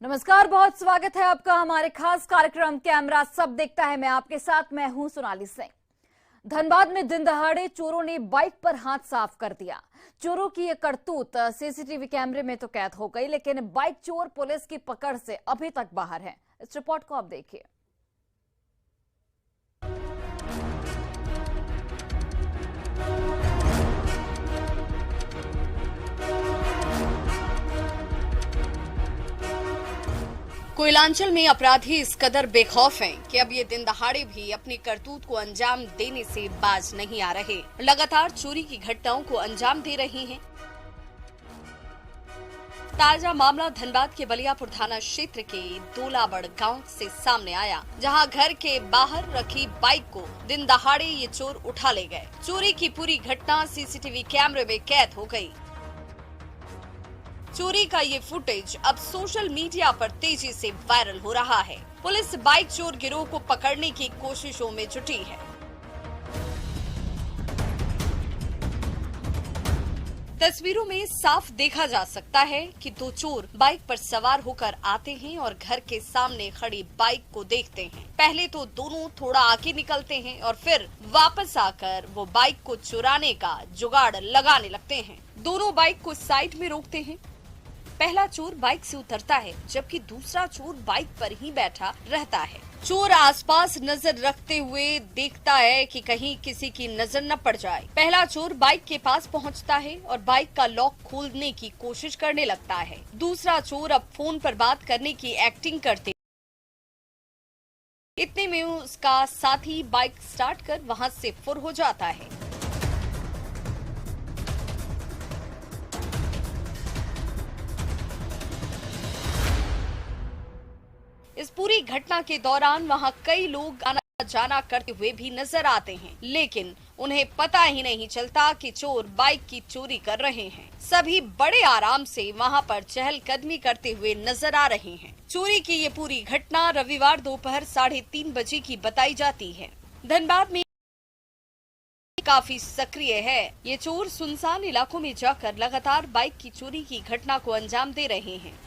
नमस्कार, बहुत स्वागत है आपका हमारे खास कार्यक्रम कैमरा सब देखता है। मैं हूं सोनाली सिंह। धनबाद में दिन दहाड़े चोरों ने बाइक पर हाथ साफ कर दिया। चोरों की ये करतूत सीसीटीवी कैमरे में तो कैद हो गई, लेकिन बाइक चोर पुलिस की पकड़ से अभी तक बाहर हैं। इस रिपोर्ट को आप देखिए। कोयलांचल में अपराधी इस कदर बेखौफ हैं कि अब ये दिन दहाड़े भी अपनी करतूत को अंजाम देने से बाज नहीं आ रहे। लगातार चोरी की घटनाओं को अंजाम दे रहे हैं। ताजा मामला धनबाद के बलियापुर थाना क्षेत्र के दोलाबड़ गांव से सामने आया, जहां घर के बाहर रखी बाइक को दिन दहाड़े ये चोर उठा ले गए। चोरी की पूरी घटना सीसीटीवी कैमरे में कैद हो गई। चोरी का ये फुटेज अब सोशल मीडिया पर तेजी से वायरल हो रहा है। पुलिस बाइक चोर गिरोह को पकड़ने की कोशिशों में जुटी है। तस्वीरों में साफ देखा जा सकता है कि दो चोर बाइक पर सवार होकर आते हैं और घर के सामने खड़ी बाइक को देखते हैं। पहले तो दोनों थोड़ा आगे निकलते हैं और फिर वापस आकर वो बाइक को चुराने का जुगाड़ लगाने लगते हैं। दोनों बाइक को साइड में रोकते हैं। पहला चोर बाइक से उतरता है, जबकि दूसरा चोर बाइक पर ही बैठा रहता है। चोर आसपास नजर रखते हुए देखता है कि कहीं किसी की नजर न पड़ जाए। पहला चोर बाइक के पास पहुंचता है और बाइक का लॉक खोलने की कोशिश करने लगता है। दूसरा चोर अब फोन पर बात करने की एक्टिंग करते, इतने में उसका साथी बाइक स्टार्ट कर वहां से फुर हो जाता है। इस पूरी घटना के दौरान वहां कई लोग आना जाना करते हुए भी नजर आते हैं, लेकिन उन्हें पता ही नहीं चलता कि चोर बाइक की चोरी कर रहे हैं। सभी बड़े आराम से वहां पर चहलकदमी करते हुए नजर आ रहे हैं। चोरी की ये पूरी घटना रविवार दोपहर 3:30 बजे की बताई जाती है। धनबाद में काफी सक्रिय है। ये चोर सुनसान इलाकों में जाकर लगातार बाइक की चोरी की घटना को अंजाम दे रहे हैं।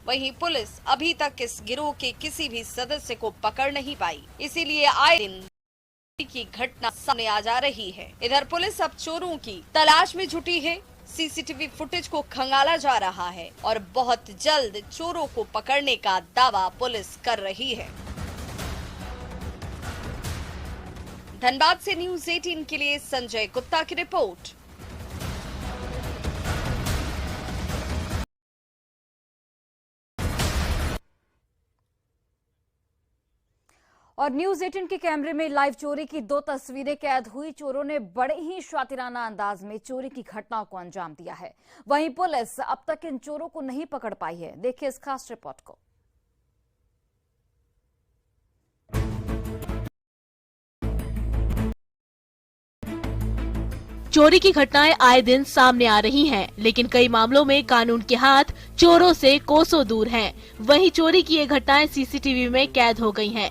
वहीं पुलिस अभी तक इस गिरोह के किसी भी सदस्य को पकड़ नहीं पाई, इसीलिए आए दिन की घटना सामने आ जा रही है। इधर पुलिस अब चोरों की तलाश में जुटी है। सीसीटीवी फुटेज को खंगाला जा रहा है और बहुत जल्द चोरों को पकड़ने का दावा पुलिस कर रही है। धनबाद से न्यूज़ 18 के लिए संजय गुप्ता की रिपोर्ट। और न्यूज़ 18 के कैमरे में लाइव चोरी की 2 तस्वीरें कैद हुई। चोरों ने बड़े ही शातिराना अंदाज में चोरी की घटनाओं को अंजाम दिया है। वहीं पुलिस अब तक इन चोरों को नहीं पकड़ पाई है। देखिए इस खास रिपोर्ट को। चोरी की घटनाएं आए दिन सामने आ रही हैं, लेकिन कई मामलों में कानून के हाथ चोरों से कोसों दूर हैं। वहीं चोरी की ये घटनाएं सीसीटीवी में कैद हो गई हैं।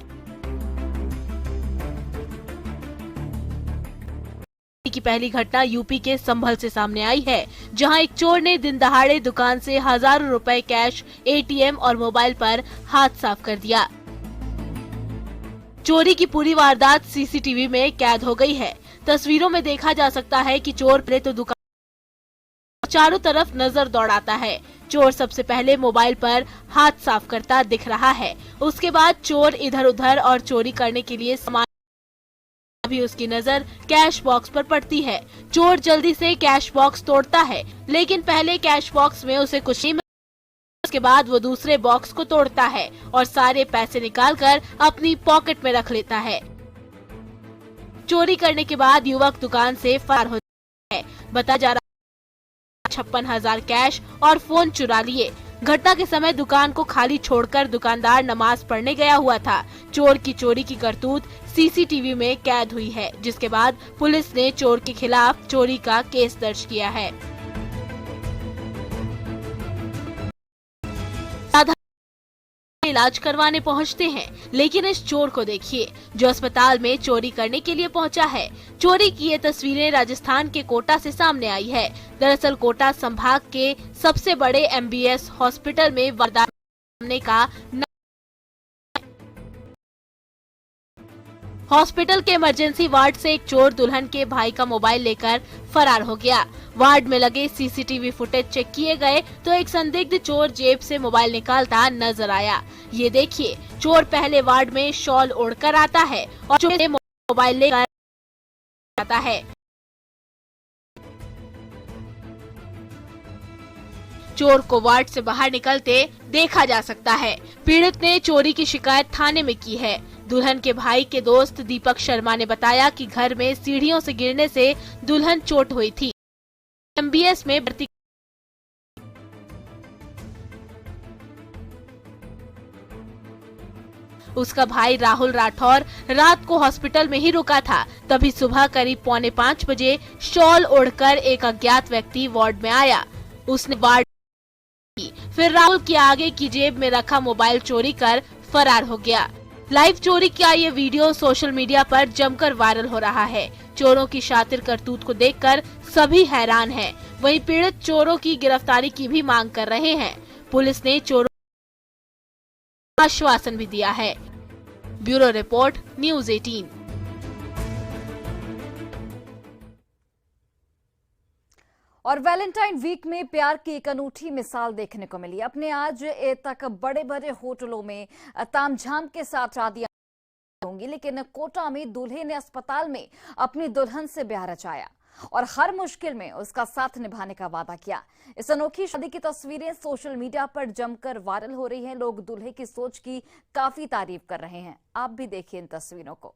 की पहली घटना यूपी के संभल से सामने आई है, जहां एक चोर ने दिन दहाड़े दुकान से हजारों रुपए कैश, एटीएम और मोबाइल पर हाथ साफ कर दिया। चोरी की पूरी वारदात सीसीटीवी में कैद हो गई है। तस्वीरों में देखा जा सकता है कि चोर पहले तो दुकान चारों तरफ नजर दौड़ाता है। चोर सबसे पहले मोबाइल पर हाथ साफ करता दिख रहा है। उसके बाद चोर इधर उधर और चोरी करने के लिए सामान, अभी उसकी नजर कैश बॉक्स पर पड़ती है। चोर जल्दी से कैश बॉक्स तोड़ता है, लेकिन पहले कैश बॉक्स में उसे कुछ नहीं मिलता। उसके बाद वो दूसरे बॉक्स को तोड़ता है और सारे पैसे निकालकर अपनी पॉकेट में रख लेता है। चोरी करने के बाद युवक दुकान से फरार हो जाता है। बताया जा रहा है 56,000 कैश और फोन चुरा लिए। घटना के समय दुकान को खाली छोड़कर दुकानदार नमाज पढ़ने गया हुआ था। चोर की चोरी की करतूत सीसीटीवी में कैद हुई है, जिसके बाद पुलिस ने चोर के खिलाफ चोरी का केस दर्ज किया है। इलाज करवाने पहुंचते हैं। लेकिन इस चोर को देखिए जो अस्पताल में चोरी करने के लिए पहुंचा है। चोरी की ये तस्वीरें राजस्थान के कोटा से सामने आई है। दरअसल कोटा संभाग के सबसे बड़े MBS हॉस्पिटल में वारदात सामने का हॉस्पिटल के इमरजेंसी वार्ड से एक चोर दुल्हन के भाई का मोबाइल लेकर फरार हो गया। वार्ड में लगे CCTV फुटेज चेक किए गए तो एक संदिग्ध चोर जेब से मोबाइल निकालता नजर आया। ये देखिए, चोर पहले वार्ड में शॉल ओढ़कर आता है और चोर मोबाइल लेकर आता है। चोर को वार्ड से बाहर निकलते देखा जा सकता है। पीड़ित ने चोरी की शिकायत थाने में की है। दुल्हन के भाई के दोस्त दीपक शर्मा ने बताया कि घर में सीढ़ियों से गिरने से दुल्हन चोट हुई थी। MBS में भर्ती उसका भाई राहुल राठौर रात को हॉस्पिटल में ही रुका था। तभी सुबह करीब 4:45 बजे शॉल ओढ़कर एक अज्ञात व्यक्ति वार्ड में आया। उसने वार्ड फिर राहुल के आगे की जेब में रखा मोबाइल चोरी कर फरार हो गया। लाइव चोरी का ये वीडियो सोशल मीडिया पर जमकर वायरल हो रहा है। चोरों की शातिर करतूत को देखकर सभी हैरान हैं। वहीं पीड़ित चोरों की गिरफ्तारी की भी मांग कर रहे हैं। पुलिस ने चोरों को आश्वासन भी दिया है। Bureau report, news 18। और वैलेंटाइन वीक में प्यार की एक अनूठी मिसाल देखने को मिली। अपने आज तक बड़े बड़े होटलों में तामझाम के साथ शादियां होंगी, लेकिन कोटा में दूल्हे ने अस्पताल में अपनी दुल्हन से ब्याह रचाया और हर मुश्किल में उसका साथ निभाने का वादा किया। इस अनोखी शादी की तस्वीरें सोशल मीडिया पर जमकर वायरल हो रही हैं। लोग दूल्हे की सोच की काफी तारीफ कर रहे हैं। आप भी देखिए इन तस्वीरों को।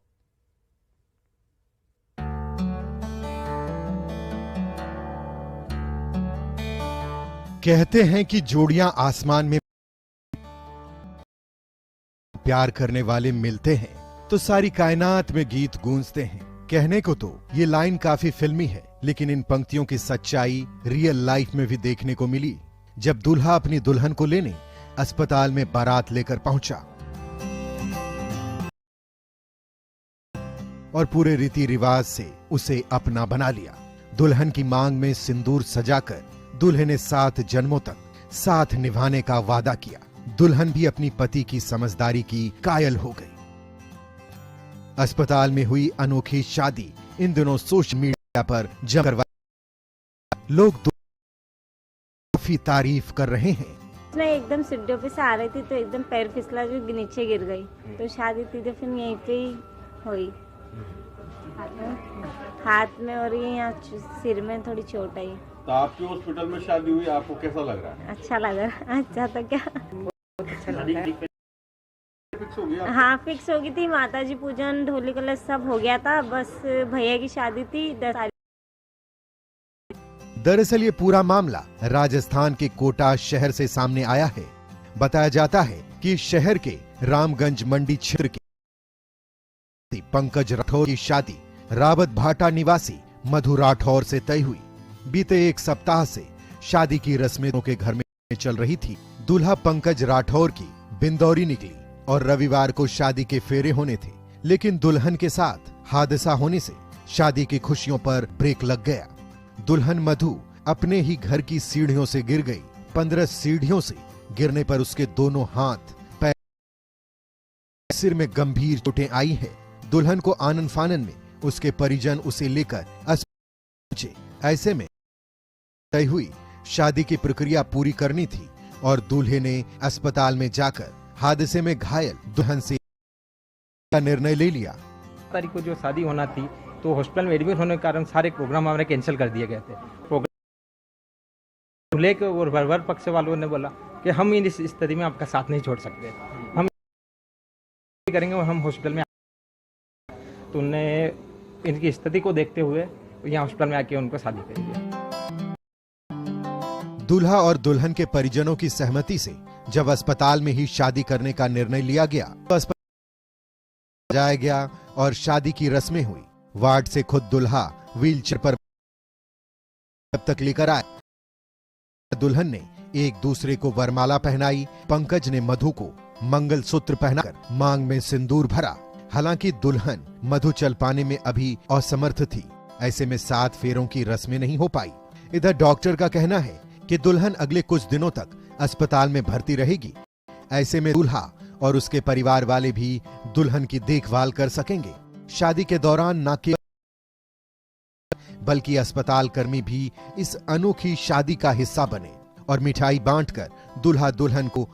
कहते हैं कि जोड़ियां आसमान में प्यार करने वाले मिलते हैं तो सारी कायनात में गीत गूंजते हैं। कहने को तो ये लाइन काफी फिल्मी है, लेकिन इन पंक्तियों की सच्चाई रियल लाइफ में भी देखने को मिली जब दूल्हा अपनी दुल्हन को लेने अस्पताल में बारात लेकर पहुंचा और पूरे रीति रिवाज से उसे अपना बना लिया। दुल्हन की मांग में सिंदूर सजाकर दूल्हे ने 7 जन्मों तक साथ निभाने का वादा किया। दुल्हन भी अपनी पति की समझदारी की कायल हो गई। अस्पताल में हुई अनोखी शादी इन दिनों सोशल मीडिया पर जमकर लोग काफी तारीफ कर रहे हैं। मैं एकदम सीढ़ियों पे से आ रही थी तो एकदम पैर फिसला जो नीचे गिर गई, तो शादी थी तो फिर यहीं पे ही हुई। हाथ में और ये यहाँ सिर में थोड़ी चोट आई। तो आपके हॉस्पिटल में शादी हुई, आपको कैसा लग रहा है? अच्छा लग रहा है। अच्छा तो क्या अच्छा लग रहा है। फिक्स हो गया? हाँ फिक्स हो गई थी। माताजी पूजन, ढोली कलश सब हो गया था। बस भैया की शादी थी 10 तारीख। दरअसल ये पूरा मामला राजस्थान के कोटा शहर से सामने आया है। बताया जाता है कि शहर के रामगंज मंडी क्षेत्र के पंकज राठौर की शादी रावत भाटा निवासी मधु राठौर से तय हुई। बीते 1 सप्ताह से शादी की रस्में के घर में चल रही थी। दूल्हा पंकज राठौर की बिंदौरी निकली और रविवार को शादी के फेरे होने थे, लेकिन दुल्हन के साथ हादसा होने से शादी की खुशियों पर ब्रेक लग गया। दुल्हन मधु अपने ही घर की सीढ़ियों से गिर गई। 15 सीढ़ियों से गिरने पर उसके दोनों हाथ, पैर, सिर में गंभीर चोटें आई है। दुल्हन को आनन फानन में उसके परिजन उसे लेकर अस्पताल पहुंचे। ऐसे में तय हुई शादी की प्रक्रिया पूरी करनी थी और दूल्हे ने अस्पताल में जाकर हादसे में घायल दुल्हन से निर्णय ले लिया। तारीख को जो शादी होना थी तो हॉस्पिटल में एडमिट होने के कारण सारे प्रोग्राम हमारे कैंसिल कर दिए गए थे। दूल्हे के और वर पक्ष वालों ने बोला कि हम इस स्थिति में आपका साथ नहीं छोड़ सकते, हम करेंगे और हम हॉस्पिटल में। तो उन्होंने इनकी स्थिति को देखते हुए यहाँ हॉस्पिटल में आके उनको शादी करेंगे। दूल्हा और दुल्हन के परिजनों की सहमति से जब अस्पताल में ही शादी करने का निर्णय लिया गया तो अस्पताल जाया गया और शादी की रस्में हुई। वार्ड से खुद दूल्हा व्हीलचेयर पर जब तक लेकर आए। दुल्हन ने एक दूसरे को वरमाला पहनाई। पंकज ने मधु को मंगलसूत्र पहनाकर मांग में सिंदूर भरा। हालांकि दुल्हन मधु चल पाने में अभी असमर्थ थी, ऐसे में 7 फेरों की रस्में नहीं हो पाई। इधर डॉक्टर का कहना है कि दुल्हन अगले कुछ दिनों तक अस्पताल में भर्ती रहेगी। ऐसे में दूल्हा और उसके परिवार वाले भी दुल्हन की देखभाल कर सकेंगे। शादी के दौरान न केवल बल्कि अस्पताल कर्मी भी इस अनोखी शादी का हिस्सा बने और मिठाई बांटकर दूल्हा दुल्हन को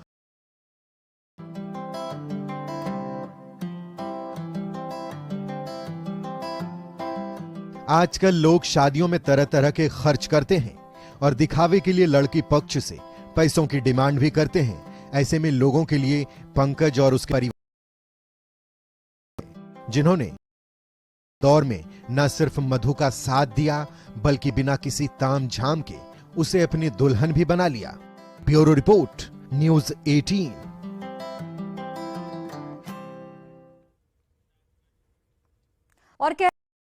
आजकल लोग शादियों में तरह तरह के खर्च करते हैं और दिखावे के लिए लड़की पक्ष से पैसों की डिमांड भी करते हैं। ऐसे में लोगों के लिए पंकज और उसके परिवार, जिन्होंने दौर में न सिर्फ मधु का साथ दिया बल्कि बिना किसी तामझाम के उसे अपनी दुल्हन भी बना लिया। Bureau report, news 18। और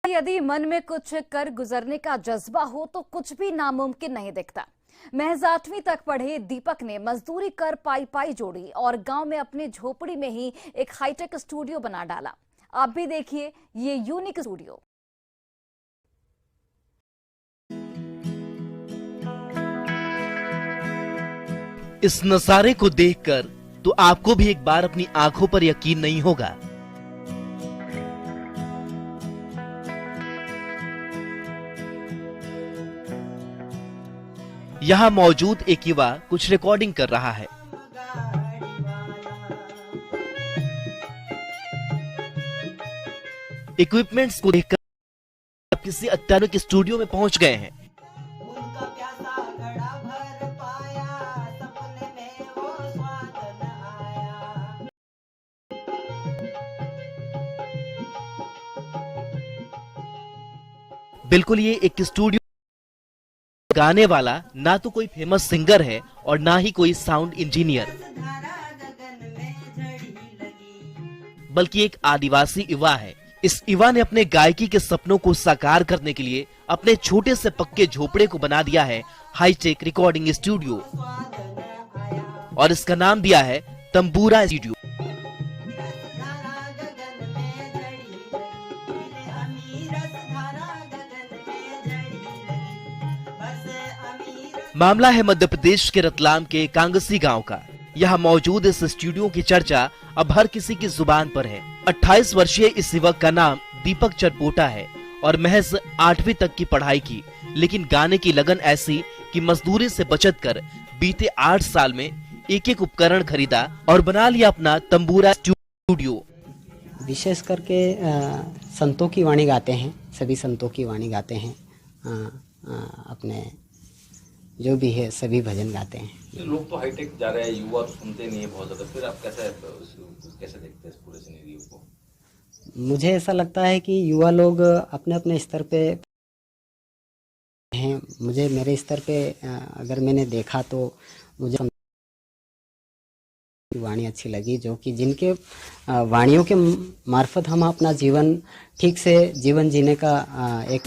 यदि मन में कुछ कर गुजरने का जज्बा हो तो कुछ भी नामुमकिन नहीं दिखता। महज 8वीं तक पढ़े दीपक ने मजदूरी कर पाई जोड़ी और गांव में अपनी झोपड़ी में ही एक हाईटेक स्टूडियो बना डाला। आप भी देखिए ये यूनिक स्टूडियो। इस नजारे को देखकर तो आपको भी एक बार अपनी आंखों पर यकीन नहीं होगा। यहाँ मौजूद एक युवा कुछ रिकॉर्डिंग कर रहा है। इक्विपमेंट्स को देखकर आप किसी अत्याधुनिक स्टूडियो में पहुंच गए हैं। बिल्कुल ये एक स्टूडियो। गाने वाला ना तो कोई फेमस सिंगर है और ना ही कोई साउंड इंजीनियर, बल्कि एक आदिवासी युवा है। इस युवा ने अपने गायकी के सपनों को साकार करने के लिए अपने छोटे से पक्के झोपड़े को बना दिया है हाईटेक रिकॉर्डिंग स्टूडियो और इसका नाम दिया है तंबूरा स्टूडियो। मामला है मध्य प्रदेश के रतलाम के कांगसी गांव का। यहाँ मौजूद इस स्टूडियो की चर्चा अब हर किसी की जुबान पर है। 28 वर्षीय इस युवक का नाम दीपक चरपोटा है और महज 8वीं तक की पढ़ाई की, लेकिन गाने की लगन ऐसी कि मजदूरी से बचत कर बीते 8 साल में एक उपकरण खरीदा और बना लिया अपना तंबूरा स्टूडियो। विशेष करके संतों की वाणी गाते हैं, सभी संतों की वाणी गाते हैं। अपने जो भी है सभी भजन गाते हैं। लोग तो हाईटेक जा रहे हैं, युवा तो सुनते नहीं है बहुत ज्यादा, फिर आप कैसे देखते हैं इस पूरे सिनेरियो को? मुझे ऐसा लगता है कि युवा लोग अपने अपने स्तर पे हैं। मुझे मेरे स्तर पे अगर मैंने देखा तो मुझे वाणी अच्छी लगी, जो कि जिनके वाणियों के मार्फत हम अपना जीवन ठीक से जीवन जीने का एक।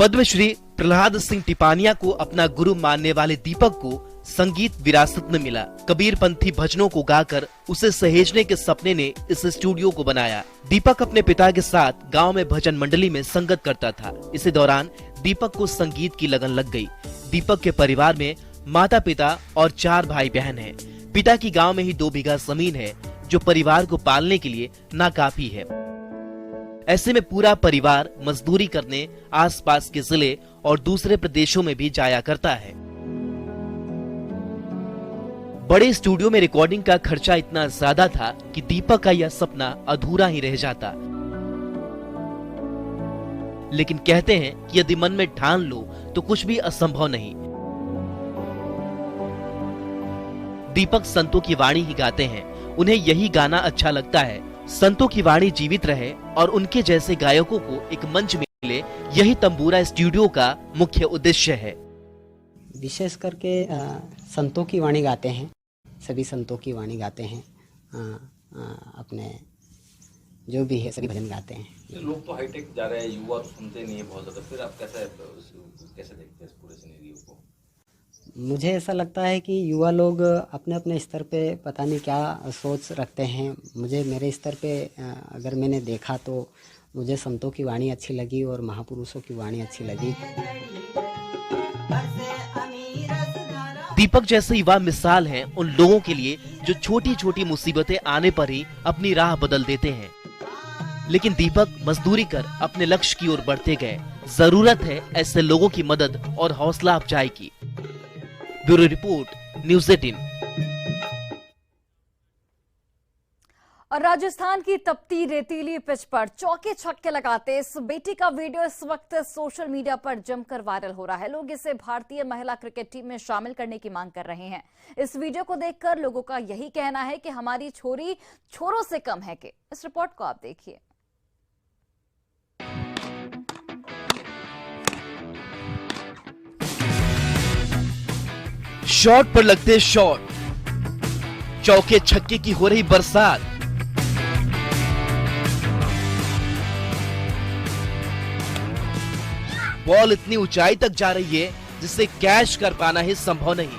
पद्मश्री प्रहलाद सिंह टिपानिया को अपना गुरु मानने वाले दीपक को संगीत विरासत में मिला। कबीरपंथी भजनों को गाकर उसे सहेजने के सपने ने इस स्टूडियो को बनाया। दीपक अपने पिता के साथ गांव में भजन मंडली में संगत करता था। इसी दौरान दीपक को संगीत की लगन लग गई। दीपक के परिवार में माता पिता और 4 भाई बहन हैं। पिता की गांव में ही 2 बीघा जमीन है जो परिवार को पालने के लिए नाकाफी है। ऐसे में पूरा परिवार मजदूरी करने आसपास के जिले और दूसरे प्रदेशों में भी जाया करता है। बड़े स्टूडियो में रिकॉर्डिंग का खर्चा इतना ज्यादा था कि दीपक का यह सपना अधूरा ही रह जाता। लेकिन कहते हैं कि यदि मन में ठान लो तो कुछ भी असंभव नहीं। दीपक संतों की वाणी ही गाते हैं। उन्हें यही गाना अच्छा लगता है। संतों की वाणी जीवित रहे और उनके जैसे गायकों को एक मंच मिले, यही तंबूरा स्टूडियो का मुख्य उद्देश्य है। विशेष करके संतों की वाणी गाते हैं, सभी संतों की वाणी गाते हैं। अपने जो भी है सभी भजन गाते हैं। लोग तो हाईटेक जा रहे हैं, युवा तो सुनते नहीं है बहुत ज्यादा, फिर आप कैसे देखते हैं इस पूरे सिनेरियो को? मुझे ऐसा लगता है कि युवा लोग अपने अपने स्तर पे पता नहीं क्या सोच रखते हैं। मेरे स्तर पे अगर मैंने देखा तो मुझे संतों की वाणी अच्छी लगी और महापुरुषों की वाणी अच्छी लगी। दीपक जैसे युवा मिसाल हैं उन लोगों के लिए जो छोटी छोटी मुसीबतें आने पर ही अपनी राह बदल देते हैं। लेकिन दीपक मजदूरी कर अपने लक्ष्य की ओर बढ़ते गए। जरूरत है ऐसे लोगों की मदद और हौसला अफजाई की। Bureau report, news 18। और राजस्थान की तपती रेतीली पिच पर चौके छक्के लगाते इस बेटी का वीडियो इस वक्त सोशल मीडिया पर जमकर वायरल हो रहा है। लोग इसे भारतीय महिला क्रिकेट टीम में शामिल करने की मांग कर रहे हैं। इस वीडियो को देखकर लोगों का यही कहना है कि हमारी छोरी छोरों से कम है कि। इस रिपोर्ट को आप देखिए। शॉट पर लगते शॉट, चौके छक्के की हो रही बरसात। बॉल इतनी ऊंचाई तक जा रही है जिसे कैच कर पाना ही संभव नहीं।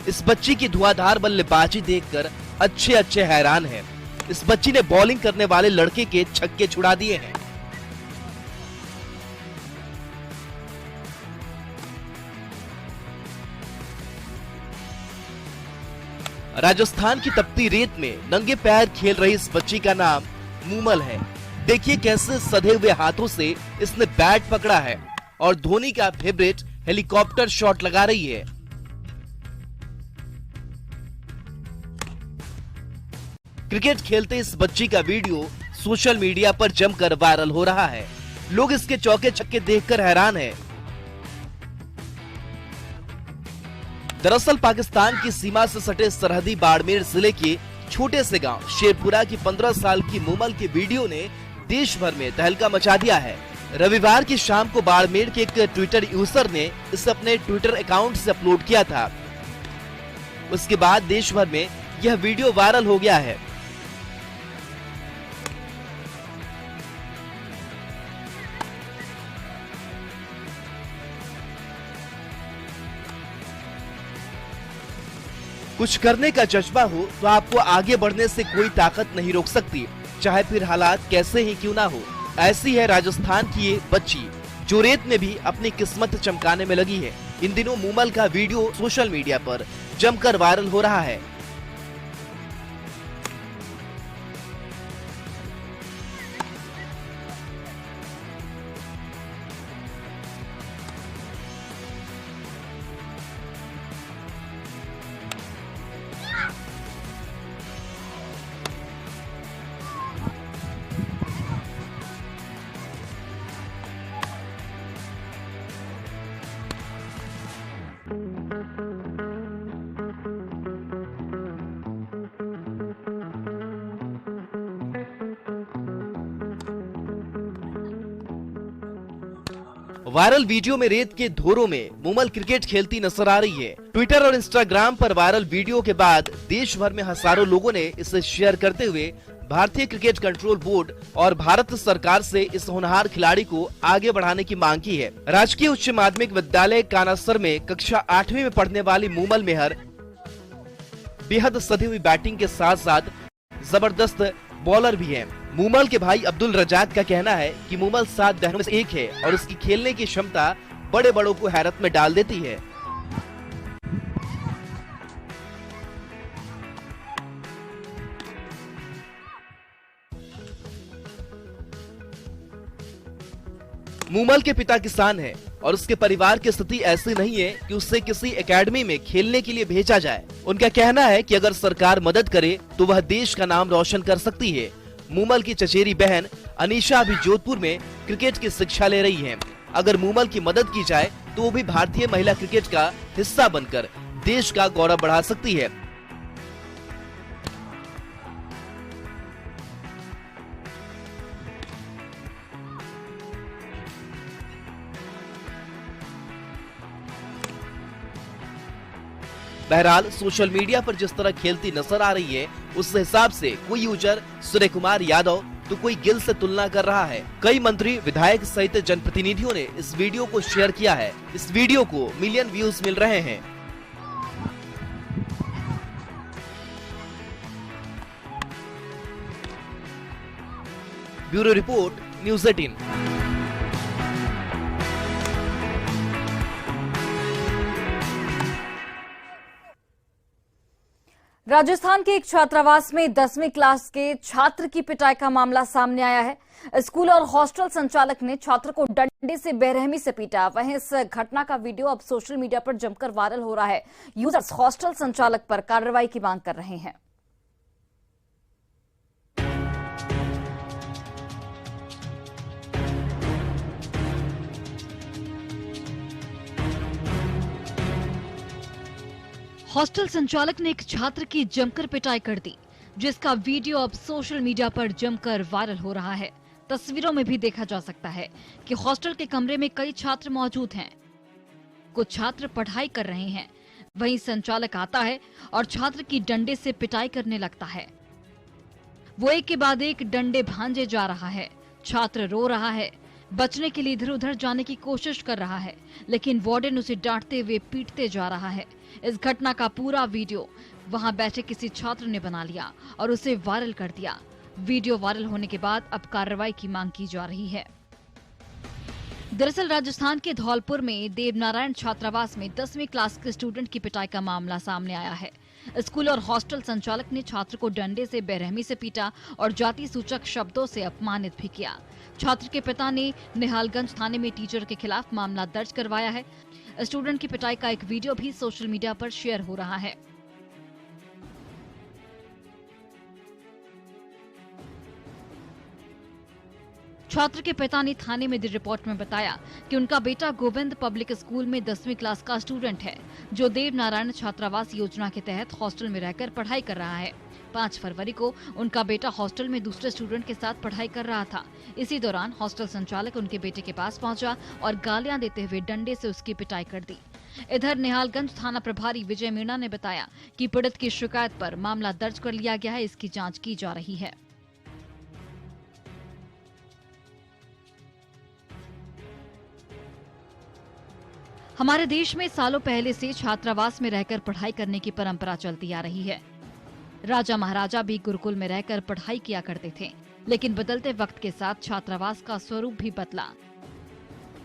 इस बच्ची की धुआंधार बल्लेबाजी देखकर अच्छे हैरान हैं। इस बच्ची ने बॉलिंग करने वाले लड़के के छक्के छुड़ा दिए हैं। राजस्थान की तपती रेत में नंगे पैर खेल रही इस बच्ची का नाम मूमल है। देखिए कैसे सधे हुए हाथों से इसने बैट पकड़ा है और धोनी का फेवरेट हेलीकॉप्टर शॉट लगा रही है। क्रिकेट खेलते इस बच्ची का वीडियो सोशल मीडिया पर जमकर वायरल हो रहा है। लोग इसके चौके छक्के देखकर हैरान हैं। दरअसल पाकिस्तान की सीमा से सटे सरहदी बाड़मेर जिले के छोटे से गांव शेरपुरा की 15 साल की मूमल के वीडियो ने देश भर में तहलका मचा दिया है। रविवार की शाम को बाड़मेर के एक ट्विटर यूजर ने इसे अपने ट्विटर अकाउंट से अपलोड किया था। उसके बाद देश भर में यह वीडियो वायरल हो गया है। कुछ करने का जज्बा हो तो आपको आगे बढ़ने से कोई ताकत नहीं रोक सकती, चाहे फिर हालात कैसे ही क्यों ना हो। ऐसी है राजस्थान की ये बच्ची जो रेत में भी अपनी किस्मत चमकाने में लगी है। इन दिनों मूमल का वीडियो सोशल मीडिया पर जमकर वायरल हो रहा है। वायरल वीडियो में रेत के धोरों में मूमल क्रिकेट खेलती नजर आ रही है। ट्विटर और इंस्टाग्राम पर वायरल वीडियो के बाद देश भर में हजारों लोगों ने इसे शेयर करते हुए भारतीय क्रिकेट कंट्रोल बोर्ड और भारत सरकार से इस होनहार खिलाड़ी को आगे बढ़ाने की मांग की है। राजकीय उच्च माध्यमिक विद्यालय कानासर में कक्षा 8वीं में पढ़ने वाली मूमल मेहर बेहद सधी हुई बैटिंग के साथ साथ जबरदस्त बॉलर भी है। मूमल के भाई अब्दुल रजाक का कहना है कि मूमल 7 बहनों में से एक है और इसकी खेलने की क्षमता बड़े बड़ों को हैरत में डाल देती है। मूमल के पिता किसान हैं और उसके परिवार की स्थिति ऐसी नहीं है कि उसे किसी एकेडमी में खेलने के लिए भेजा जाए। उनका कहना है कि अगर सरकार मदद करे तो वह देश का नाम रोशन कर सकती है। मूमल की चचेरी बहन अनीशा अभी जोधपुर में क्रिकेट की शिक्षा ले रही है। अगर मूमल की मदद की जाए तो वो भी भारतीय महिला क्रिकेट का हिस्सा बनकर देश का गौरव बढ़ा सकती है। बहरहाल सोशल मीडिया पर जिस तरह खेलती नजर आ रही है उस हिसाब से कोई यूजर सूर्य कुमार यादव तो कोई गिल से तुलना कर रहा है। कई मंत्री, विधायक सहित जनप्रतिनिधियों ने इस वीडियो को शेयर किया है। इस वीडियो को मिलियन व्यूज मिल रहे हैं। Bureau report, news 18। राजस्थान के एक छात्रावास में 10वीं क्लास के छात्र की पिटाई का मामला सामने आया है। स्कूल और हॉस्टल संचालक ने छात्र को डंडे से बेरहमी से पीटा। वहीं इस घटना का वीडियो अब सोशल मीडिया पर जमकर वायरल हो रहा है। यूजर्स हॉस्टल संचालक पर कार्रवाई की मांग कर रहे हैं। हॉस्टल संचालक ने एक छात्र की जमकर पिटाई कर दी, जिसका वीडियो अब सोशल मीडिया पर जमकर वायरल हो रहा है। तस्वीरों में भी देखा जा सकता है कि हॉस्टल के कमरे में कई छात्र मौजूद हैं। कुछ छात्र पढ़ाई कर रहे हैं, वहीं संचालक आता है और छात्र की डंडे से पिटाई करने लगता है। वो एक के बाद एक डंडे भांजे जा रहा है। छात्र रो रहा है, बचने के लिए इधर उधर जाने की कोशिश कर रहा है, लेकिन वार्डन उसे डांटते हुए पीटते जा रहा है। इस घटना का पूरा वीडियो वहां बैठे किसी छात्र ने बना लिया और उसे वायरल कर दिया। वीडियो वायरल होने के बाद अब कार्रवाई की मांग की जा रही है। दरअसल राजस्थान के धौलपुर में देवनारायण छात्रावास में 10वीं क्लास के स्टूडेंट की पिटाई का मामला सामने आया है। स्कूल और हॉस्टल संचालक ने छात्र को डंडे से बेरहमी से पीटा और जाति सूचक शब्दों से अपमानित भी किया। छात्र के पिता ने निहालगंज थाने में टीचर के खिलाफ मामला दर्ज करवाया है। स्टूडेंट की पिटाई का एक वीडियो भी सोशल मीडिया पर शेयर हो रहा है। छात्र के पिता ने थाने में दी रिपोर्ट में बताया कि उनका बेटा गोविंद पब्लिक स्कूल में 10वीं क्लास का स्टूडेंट है, जो देवनारायण छात्रावास योजना के तहत हॉस्टल में रहकर पढ़ाई कर रहा है। 5 फरवरी को उनका बेटा हॉस्टल में दूसरे स्टूडेंट के साथ पढ़ाई कर रहा था। इसी दौरान हॉस्टल संचालक उनके बेटे के पास पहुंचा और गालियां देते हुए डंडे से उसकी पिटाई कर दी। इधर निहालगंज थाना प्रभारी विजय मीणा ने बताया कि पीड़ित की शिकायत पर मामला दर्ज कर लिया गया है। इसकी जाँच की जा रही है। हमारे देश में सालों पहले से छात्रावास में रहकर पढ़ाई करने की परंपरा चलती आ रही है। राजा महाराजा भी गुरुकुल में रहकर पढ़ाई किया करते थे, लेकिन बदलते वक्त के साथ छात्रावास का स्वरूप भी बदला।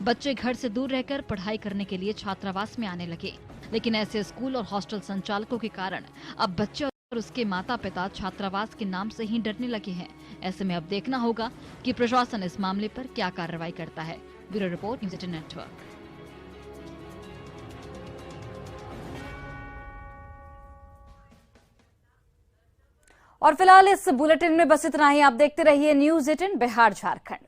बच्चे घर से दूर रहकर पढ़ाई करने के लिए छात्रावास में आने लगे, लेकिन ऐसे स्कूल और हॉस्टल संचालकों के कारण अब बच्चे और उसके माता पिता छात्रावास के नाम से ही डरने लगे हैं। ऐसे में अब देखना होगा कि प्रशासन इस मामले पर क्या कार्रवाई करता है। Bureau report, news 18 network. और फिलहाल इस बुलेटिन में बस इतना ही। आप देखते रहिए न्यूज़ 18 बिहार झारखंड।